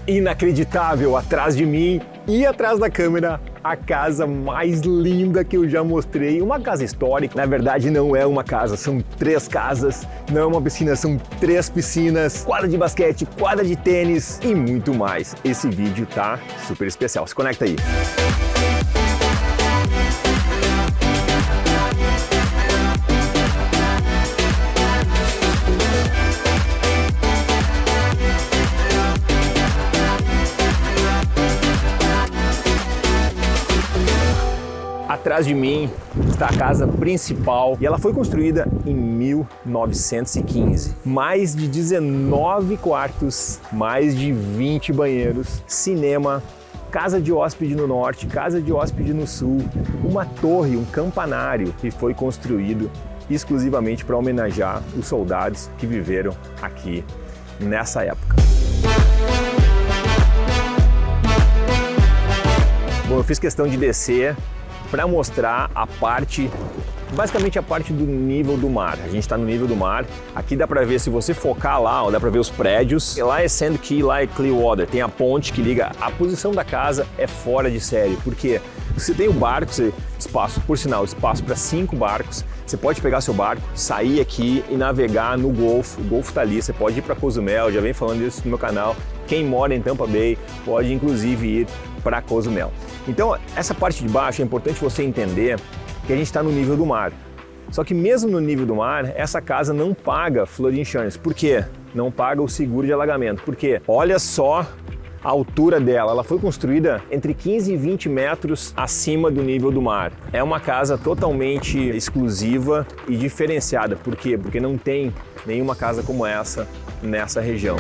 Inacreditável, atrás de mim e atrás da câmera, a casa mais linda que eu já mostrei. Uma casa histórica, na verdade não é uma casa, são 3 casas, não é uma piscina, são 3 piscinas, quadra de basquete, quadra de tênis e muito mais. Esse vídeo tá super especial, se conecta aí. Atrás de mim está a casa principal e ela foi construída em 1915. Mais de 19 quartos, mais de 20 banheiros, cinema, casa de hóspede no norte, casa de hóspede no sul, uma torre, um campanário que foi construído exclusivamente para homenagear os soldados que viveram aqui nessa época. Bom, eu fiz questão de descer para mostrar a parte, basicamente a parte do nível do mar. A gente está no nível do mar. Aqui dá para ver, se você focar lá, dá para ver os prédios. E lá é Sandkey, lá é Clearwater. Tem a ponte que liga. A posição da casa é fora de série. Por quê? Você tem o barco, espaço, por sinal, espaço para 5 barcos. Você pode pegar seu barco, sair aqui e navegar no Golfo. O Golfo está ali. Você pode ir para Cozumel. Já venho falando isso no meu canal. Quem mora em Tampa Bay pode inclusive ir para Cozumel. Então, essa parte de baixo é importante você entender que a gente está no nível do mar. Só que mesmo no nível do mar, essa casa não paga flood insurance. Por quê? Não paga o seguro de alagamento. Por quê? Olha só a altura dela. Ela foi construída entre 15 e 20 metros acima do nível do mar. É uma casa totalmente exclusiva e diferenciada. Por quê? Porque não tem nenhuma casa como essa nessa região.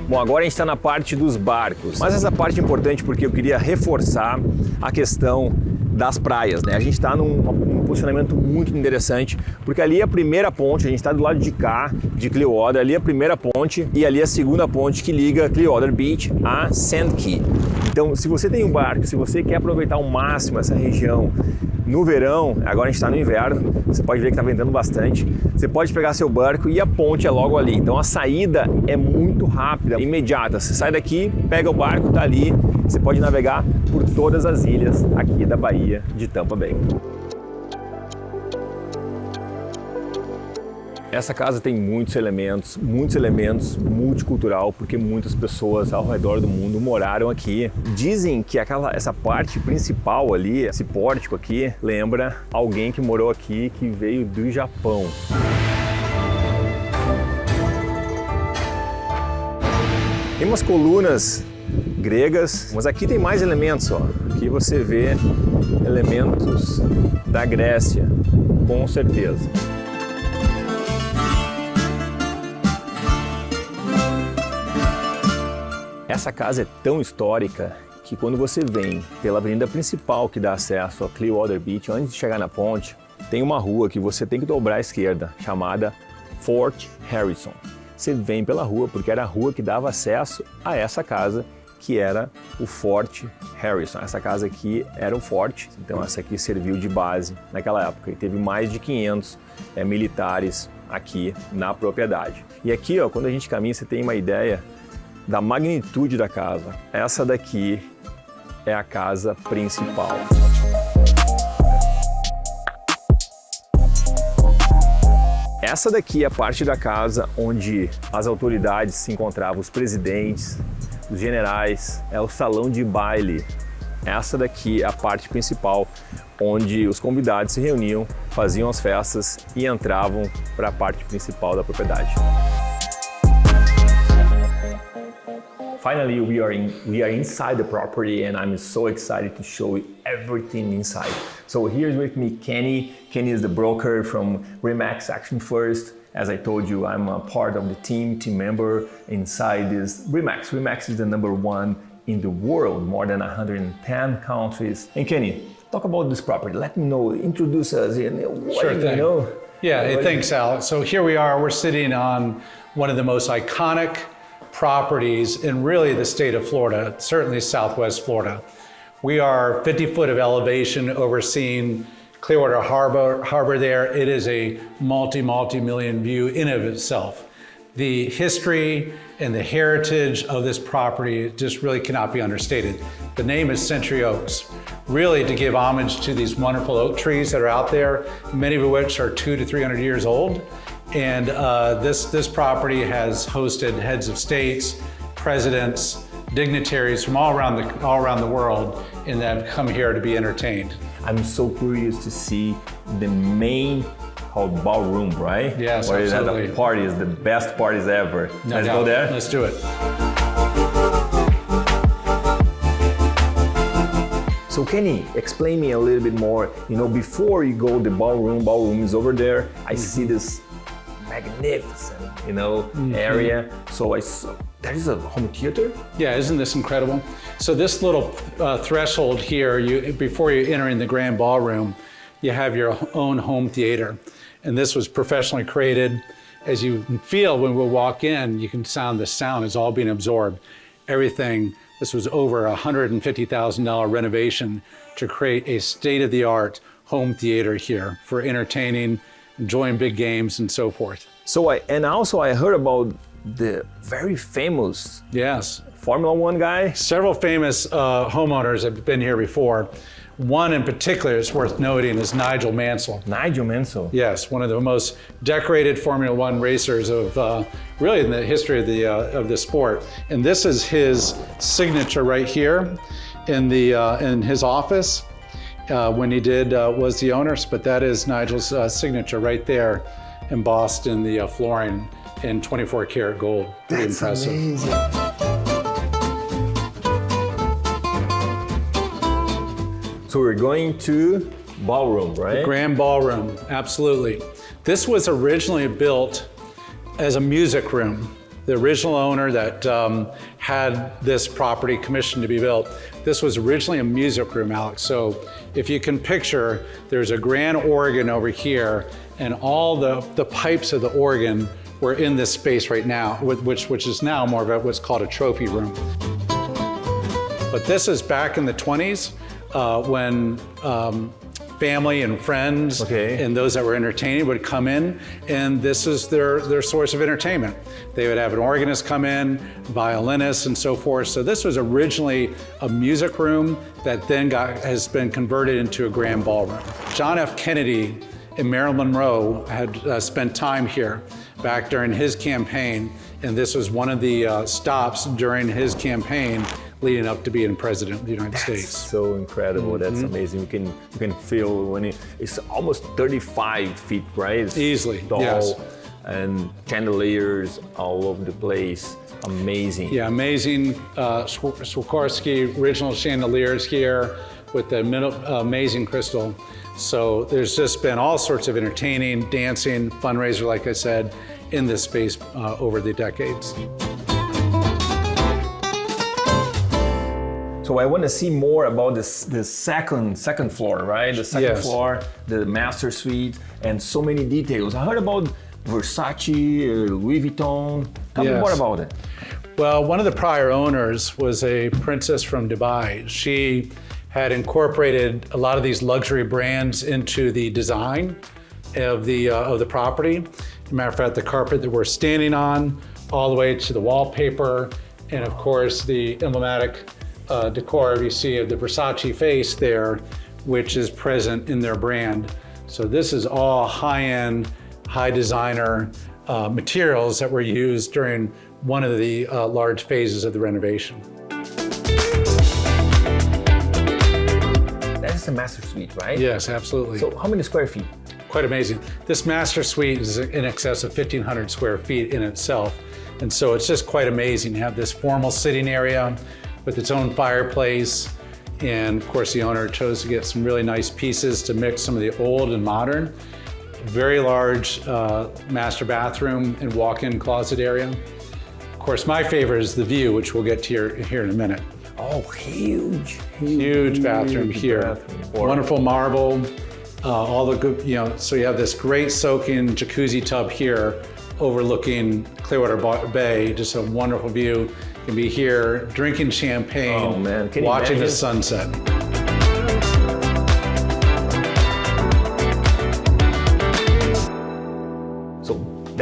Bom, agora a gente está na parte dos barcos, mas essa parte é importante porque eu queria reforçar a questão das praias, né? A gente está num posicionamento muito interessante, porque ali é a primeira ponte, a gente está do lado de cá, de Clearwater, ali é a primeira ponte e ali é a segunda ponte que liga Clearwater Beach a Sandkey. Então, se você tem um barco, se você quer aproveitar ao máximo essa região no verão, agora a gente está no inverno, você pode ver que está ventando bastante, você pode pegar seu barco e a ponte é logo ali. Então a saída é muito rápida, imediata. Você sai daqui, pega o barco, está ali, você pode navegar por todas as ilhas aqui da Baía de Tampa Bay. Essa casa tem muitos elementos multicultural, porque muitas pessoas ao redor do mundo moraram aqui. Dizem que essa parte principal ali, esse pórtico aqui, lembra alguém que morou aqui, que veio do Japão. Tem umas colunas gregas, mas aqui tem mais elementos, ó. Aqui você vê elementos da Grécia, com certeza. Essa casa é tão histórica que quando você vem pela avenida principal que dá acesso a Clearwater Beach, antes de chegar na ponte, tem uma rua que você tem que dobrar à esquerda, chamada Fort Harrison. Você vem pela rua porque era a rua que dava acesso a essa casa, que era o Fort Harrison. Essa casa aqui era um forte, então essa aqui serviu de base naquela época e teve mais de 500 militares aqui na propriedade. E aqui, ó, quando a gente caminha, você tem uma ideia da magnitude da casa. Essa daqui é a casa principal. Essa daqui é a parte da casa onde as autoridades se encontravam, os presidentes, os generais, é o salão de baile. Essa daqui é a parte principal, onde os convidados se reuniam, faziam as festas e entravam para a parte principal da propriedade. Finally, we are inside the property, and I'm so excited to show you everything inside. So here's with me Kenny. Kenny is the broker from RE/MAX Action First. As I told you, I'm a part of the team member inside this RE/MAX. RE/MAX is the #1 in the world, more than 110 countries. And Kenny, talk about this property. Let me know, introduce us. Sure thing. Yeah, hey, thanks, Alex. So here we are, we're sitting on one of the most iconic properties in really the state of Florida, certainly Southwest Florida. We are 50 foot of elevation overseeing Clearwater Harbor there. It is a multi-million view in of itself. The history and the heritage of this property just really cannot be understated. The name is Century Oaks, really to give homage to these wonderful oak trees that are out there, many of which are 200 to 300 years old. And this property has hosted heads of states, presidents, dignitaries from all around the world, and that have come here to be entertained. I'm so curious to see the main called ballroom, right? Yes, where absolutely. It has the parties, the best parties ever. No Let's doubt. go there? Let's do it. So Kenny, explain me a little bit more. You know, before you go, the ballroom is over there. I see this magnificent, area. So that is a home theater? Yeah, isn't this incredible? So this little threshold here, before you enter in the grand ballroom, you have your own home theater. And this was professionally created. As you can feel when we walk in, you can the sound is all being absorbed. Everything, this was over $150,000 renovation to create a state-of-the-art home theater here for entertaining, enjoying big games and so forth. So I heard about the very famous Formula One guy. Several famous homeowners have been here before. One in particular is worth noting is Nigel Mansell. Nigel Mansell. Yes, one of the most decorated Formula One racers of really in the history of the sport. And this is his signature right here in his office when he was the owner. But that is Nigel's signature right there, embossed in the flooring in 24 karat gold. Pretty impressive. Amazing. So we're going to ballroom, right? The grand ballroom, absolutely. This was originally built as a music room. The original owner that had this property commissioned to be built, this was originally a music room, Alex. So if you can picture, there's a grand organ over here, and all the pipes of the organ were in this space right now, which is now more of what's called a trophy room. But this is back in the 20s. When family and friends and those that were entertaining would come in, and this is their source of entertainment. They would have an organist come in, violinists and so forth. So this was originally a music room that then has been converted into a grand ballroom. John F. Kennedy and Marilyn Monroe had spent time here back during his campaign, and this was one of the stops during his campaign leading up to being president of the United States. So incredible. That's amazing. You can feel when it's almost 35 feet, right? It's easily tall, yes. And chandeliers all over the place. Amazing. Yeah, amazing. Swarovski original chandeliers here with the amazing crystal. So there's just been all sorts of entertaining, dancing, fundraiser, like I said, in this space over the decades. So I want to see more about the second floor, right? The second floor, the master suite, and so many details. I heard about Versace, Louis Vuitton. Tell me more about it. Well, one of the prior owners was a princess from Dubai. She had incorporated a lot of these luxury brands into the design of the property. As a matter of fact, the carpet that we're standing on, all the way to the wallpaper, and of course the emblematic decor you see of the Versace face there, which is present in their brand. So this is all high-end, high designer materials that were used during one of the large phases of the renovation. That's a master suite, right? Yes, absolutely. So how many square feet? Quite amazing. This master suite is in excess of 1,500 square feet in itself. And so it's just quite amazing to have this formal sitting area with its own fireplace. And of course, the owner chose to get some really nice pieces to mix some of the old and modern. Very large master bathroom and walk-in closet area. Of course, my favorite is the view, which we'll get to here in a minute. Oh, huge Bathroom here. Wonderful marble, all the good, so you have this great soaking jacuzzi tub here overlooking Clearwater Bay, just a wonderful view. You can be here drinking champagne, Can you watching imagine? the sunset.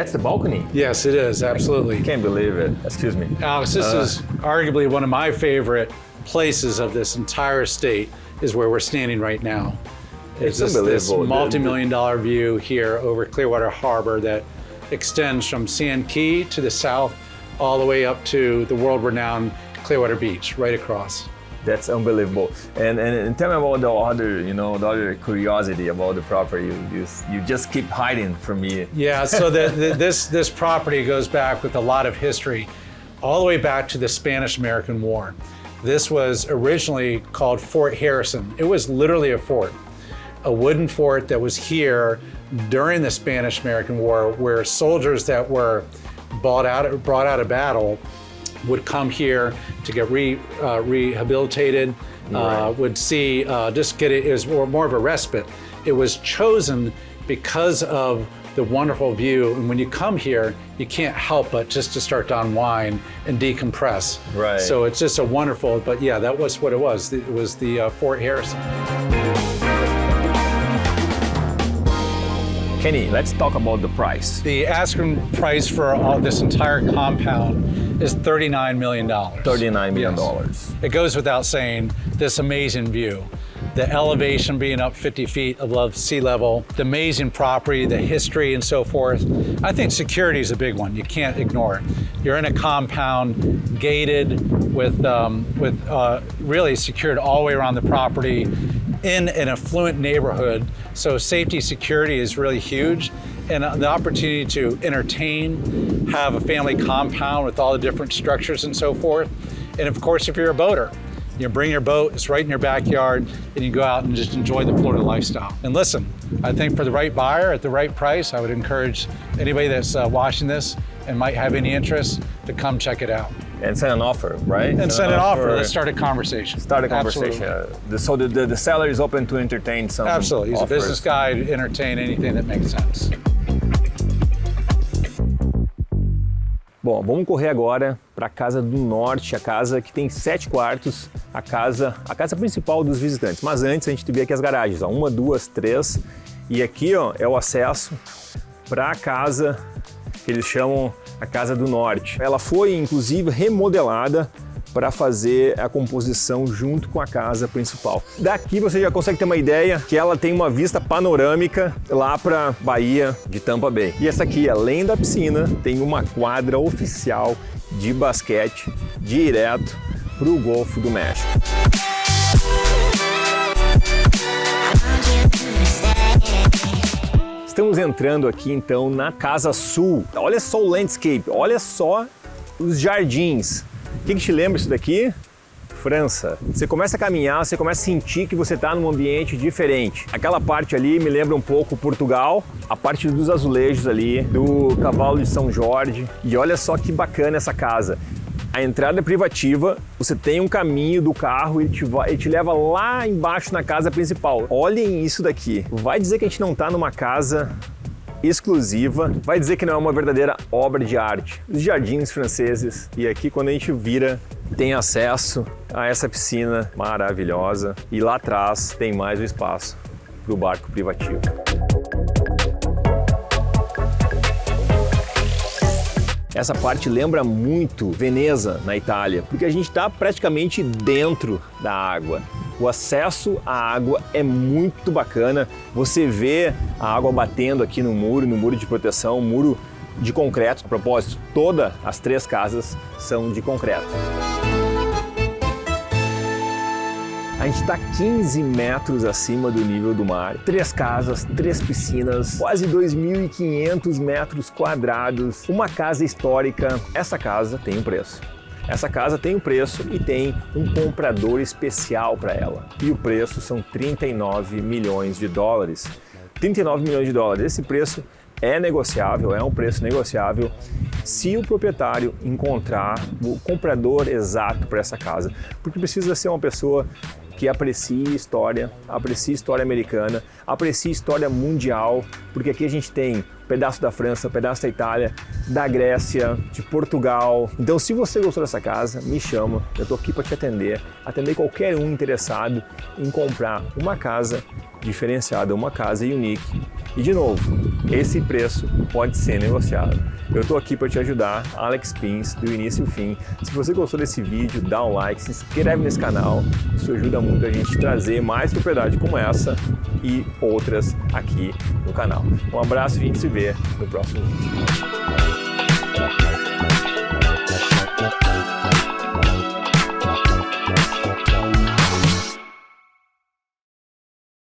That's the balcony? Yes, it is, absolutely. Can't believe it. Excuse me. Alex, this is arguably one of my favorite places of this entire state is where we're standing right now. It's this unbelievable. multi-million-dollar view here over Clearwater Harbor that extends from Sand Key to the south all the way up to the world-renowned Clearwater Beach, right across. That's unbelievable. And tell me about the other, the other curiosity about the property. You just keep hiding from me. Yeah, so this property goes back with a lot of history, all the way back to the Spanish-American War. This was originally called Fort Harrison. It was literally a fort, a wooden fort that was here during the Spanish-American War, where soldiers that were brought out of battle would come here to get rehabilitated, Right. would see, just get it was more of a respite. It was chosen because of the wonderful view, and when you come here, you can't help but just to start to unwind and decompress. Right. So it's just a wonderful, but yeah, that was what it was. It was the Fort Harrison. Kenny, let's talk about the price. The asking price for this entire compound is $39 million. $39 million. Yes. It goes without saying, this amazing view. The elevation being up 50 feet above sea level, the amazing property, the history and so forth. I think security is a big one. You can't ignore it. You're in a compound gated with really secured all the way around the property in an affluent neighborhood. So safety, security is really huge. And the opportunity to entertain, have a family compound with all the different structures and so forth. And of course, if you're a boater, you bring your boat, it's right in your backyard, and you go out and just enjoy the Florida lifestyle. And listen, I think for the right buyer at the right price, I would encourage anybody that's watching this and might have any interest to come check it out. And send an offer, right? And send an offer. Let's start a conversation. Start a conversation. So the seller is open to entertain some Absolutely. He's offers. a business guy to entertain anything that makes sense. Bom, vamos correr agora para a Casa do Norte, a casa que tem 7 quartos, a casa principal dos visitantes. Mas antes a gente vê aqui as garagens, ó, 1, 2, 3. E aqui, ó, é o acesso para a casa que eles chamam a Casa do Norte. Ela foi, inclusive, remodelada para fazer a composição junto com a casa principal. Daqui você já consegue ter uma ideia que ela tem uma vista panorâmica lá para a Baía de Tampa Bay. E essa aqui, além da piscina, tem uma quadra oficial de basquete direto para o Golfo do México. Estamos entrando aqui então na Casa Sul. Olha só o landscape, olha só os jardins. O que te lembra isso daqui? França. Você começa a caminhar, você começa a sentir que você está num ambiente diferente. Aquela parte ali me lembra um pouco Portugal, a parte dos azulejos ali, do cavalo de São Jorge. E olha só que bacana essa casa. A entrada é privativa, você tem um caminho do carro e ele te leva lá embaixo na casa principal. Olhem isso daqui. Vai dizer que a gente não está numa casa exclusiva, vai dizer que não é uma verdadeira obra de arte. Os jardins franceses, e aqui quando a gente vira, tem acesso a essa piscina maravilhosa e lá atrás tem mais um espaço para o barco privativo. Essa parte lembra muito Veneza, na Itália, porque a gente está praticamente dentro da água. O acesso à água é muito bacana. Você vê a água batendo aqui no muro de proteção, muro de concreto. A propósito, todas as 3 casas são de concreto. A gente está 15 metros acima do nível do mar. 3 casas, 3 piscinas, quase 2.500 metros quadrados. Uma casa histórica. Essa casa tem um preço. Essa casa tem um preço e tem um comprador especial para ela. E o preço são 39 milhões de dólares. 39 milhões de dólares. Esse preço é negociável, é um preço negociável se o proprietário encontrar o comprador exato para essa casa. Porque precisa ser uma pessoa que aprecie história americana, aprecie história mundial, porque aqui a gente tem um pedaço da França, um pedaço da Itália, da Grécia, de Portugal. Então, se você gostou dessa casa, me chama, eu estou aqui para te atender qualquer um interessado em comprar uma casa diferenciada, uma casa unique. E de novo, esse preço pode ser negociado. Eu estou aqui para te ajudar, Alex Pinz, do início ao fim. Se você gostou desse vídeo, dá um like, se inscreve nesse canal. Isso ajuda muito a gente a trazer mais propriedade como essa e outras aqui no canal. Um abraço e a gente se vê no próximo vídeo.